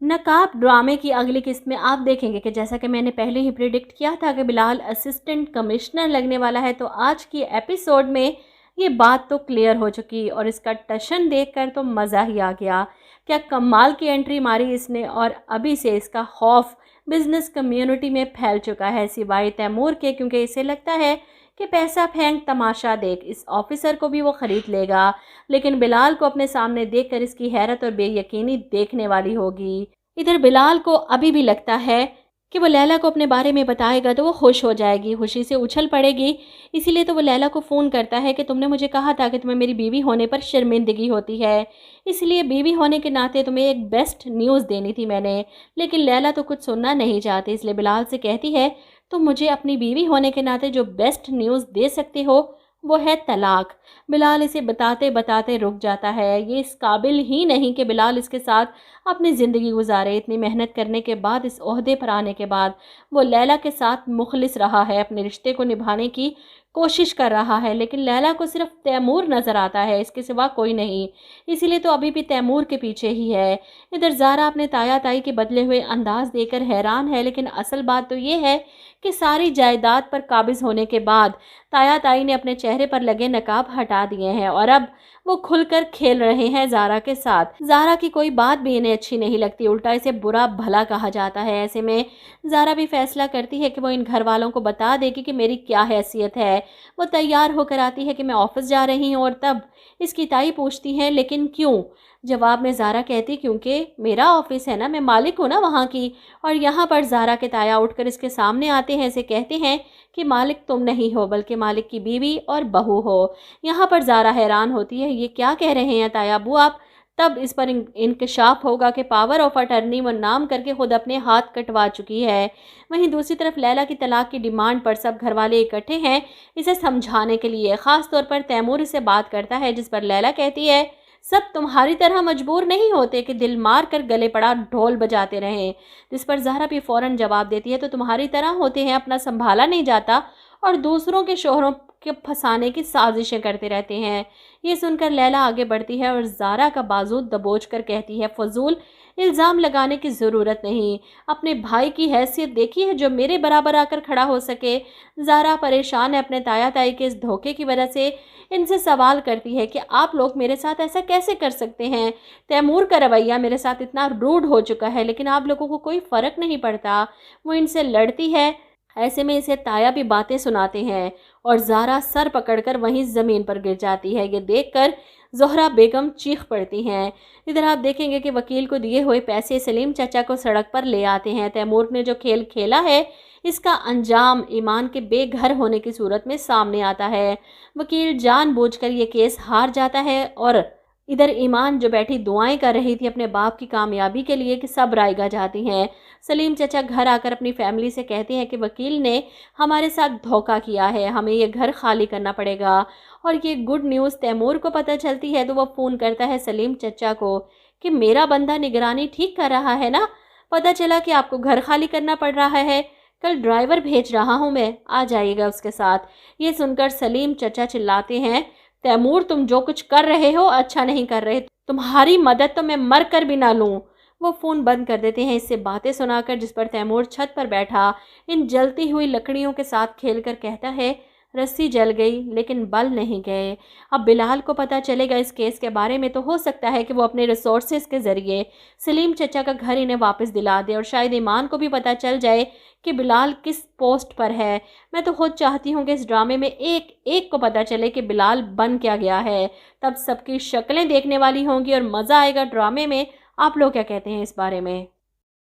नकाब ड्रामे की अगली किस्त में आप देखेंगे कि जैसा कि मैंने पहले ही प्रिडिक्ट किया था कि बिलाल असिस्टेंट कमिश्नर लगने वाला है, तो आज की एपिसोड में ये बात तो क्लियर हो चुकी और इसका टशन देखकर तो मज़ा ही आ गया। क्या कमाल की एंट्री मारी इसने और अभी से इसका खौफ बिजनेस कम्युनिटी में फैल चुका है, सिवाय तैमूर के, क्योंकि इसे लगता है कि पैसा फेंक तमाशा देख, इस ऑफिसर को भी वो ख़रीद लेगा। लेकिन बिलाल को अपने सामने देखकर इसकी हैरत और बेयकीनी देखने वाली होगी। इधर बिलाल को अभी भी लगता है कि वो लैला को अपने बारे में बताएगा तो वो खुश हो जाएगी, खुशी से उछल पड़ेगी। इसीलिए तो वो लैला को फ़ोन करता है कि तुमने मुझे कहा था कि तुम्हें मेरी बीवी होने पर शर्मिंदगी होती है, इसलिए बीवी होने के नाते तुम्हें एक बेस्ट न्यूज़ देनी थी मैंने। लेकिन लैला तो कुछ सुनना नहीं चाहती, इसलिए बिलाल से कहती है तुम मुझे अपनी बीवी होने के नाते जो बेस्ट न्यूज़ दे सकते हो वो है तलाक। बिलाल इसे बताते बताते रुक जाता है। ये इस काबिल ही नहीं कि बिलाल इसके साथ अपनी ज़िंदगी गुजारे। इतनी मेहनत करने के बाद, इस ओहदे पर आने के बाद वो लैला के साथ मुखलिस रहा है, अपने रिश्ते को निभाने की कोशिश कर रहा है, लेकिन लैला को सिर्फ तैमूर नज़र आता है, इसके सिवा कोई नहीं। इसीलिए तो अभी भी तैमूर के पीछे ही है। इधर ज़ारा अपने ताया ताई के बदले हुए अंदाज देकर हैरान है, लेकिन असल बात तो ये है कि सारी जायदाद पर काबिज़ होने के बाद ताया ताई ने अपने चेहरे पर लगे नकाब हटा दिए हैं और अब वो खुलकर खेल रहे हैं ज़ारा के साथ। ज़ारा की कोई बात भी इन्हें अच्छी नहीं लगती, उल्टा इसे बुरा भला कहा जाता है। ऐसे में ज़ारा भी फैसला करती है कि वो इन घर वालों को बता देगी कि मेरी क्या हैसियत है। वो तैयार होकर आती है कि मैं ऑफिस जा रही हूँ और तब इसकी ताई पूछती है लेकिन क्यों। जवाब में ज़ारा कहती क्योंकि मेरा ऑफिस है ना, मैं मालिक हूँ ना वहाँ की। और यहाँ पर ज़ारा के ताया उठकर इसके सामने आते हैं, इसे कहते हैं कि मालिक तुम नहीं हो बल्कि मालिक की बीवी और बहू हो। यहाँ पर ज़ारा हैरान होती है, ये क्या कह रहे हैं ताया अबू आप। तब इस पर इंकशाफ होगा कि पावर ऑफ अटर्नी वो नाम करके खुद अपने हाथ कटवा चुकी है। वहीं दूसरी तरफ लैला की तलाक की डिमांड पर सब घरवाले इकट्ठे हैं इसे समझाने के लिए। ख़ास तौर पर तैमूर इसे बात करता है, जिस पर लैला कहती है सब तुम्हारी तरह मजबूर नहीं होते कि दिल मार कर गले पड़ा ढोल बजाते रहें। जिस पर ज़हरा भी फ़ौरन जवाब देती है तो तुम्हारी तरह होते हैं, अपना संभाला नहीं जाता और दूसरों के शोहरों के फंसाने की साजिशें करते रहते हैं। ये सुनकर लैला आगे बढ़ती है और ज़ारा का बाजू दबोच कर कहती है फजूल इल्ज़ाम लगाने की ज़रूरत नहीं, अपने भाई की हैसियत देखी है जो मेरे बराबर आकर खड़ा हो सके। ज़ारा परेशान है अपने ताया ताई के इस धोखे की वजह से। इनसे सवाल करती है कि आप लोग मेरे साथ ऐसा कैसे कर सकते हैं। तैमूर का रवैया मेरे साथ इतना रूड हो चुका है लेकिन आप लोगों को कोई फ़र्क नहीं पड़ता। वो इनसे लड़ती है। ऐसे में इसे ताया भी बातें सुनाते हैं और ज़ारा सर पकड़कर वहीं ज़मीन पर गिर जाती है। ये देखकर ज़ोहरा बेगम चीख पड़ती हैं। इधर आप देखेंगे कि वकील को दिए हुए पैसे सलीम चाचा को सड़क पर ले आते हैं। तैमूर ने जो खेल खेला है इसका अंजाम ईमान के बेघर होने की सूरत में सामने आता है। वकील जानबूझकर ये केस हार जाता है और इधर ईमान जो बैठी दुआएं कर रही थी अपने बाप की कामयाबी के लिए कि सब रायगा जाती हैं। सलीम चचा घर आकर अपनी फैमिली से कहते हैं कि वकील ने हमारे साथ धोखा किया है, हमें ये घर खाली करना पड़ेगा। और ये गुड न्यूज़ तैमूर को पता चलती है तो वह फ़ोन करता है सलीम चचा को कि मेरा बंदा निगरानी ठीक कर रहा है ना, पता चला कि आपको घर खाली करना पड़ रहा है, कल ड्राइवर भेज रहा हूँ मैं, आ जाइएगा उसके साथ। ये सुनकर सलीम चचा चिल्लाते हैं तैमूर तुम जो कुछ कर रहे हो अच्छा नहीं कर रहे, तुम्हारी मदद तो मैं मर कर भी ना लूँ। वो फ़ोन बंद कर देते हैं इससे बातें सुनाकर, जिस पर तैमूर छत पर बैठा इन जलती हुई लकड़ियों के साथ खेलकर कहता है रस्सी जल गई लेकिन बल नहीं गए। अब बिलाल को पता चलेगा इस केस के बारे में तो हो सकता है कि वो अपने रिसोर्सेज के ज़रिए सलीम चचा का घर इन्हें वापस दिला दे और शायद ईमान को भी पता चल जाए कि बिलाल किस पोस्ट पर है। मैं तो खुद चाहती हूँ कि इस ड्रामे में एक एक को पता चले कि बिलाल बन क्या गया है, तब सबकी शक्लें देखने वाली होंगी और मज़ा आएगा ड्रामे में। आप लोग क्या कहते हैं इस बारे में?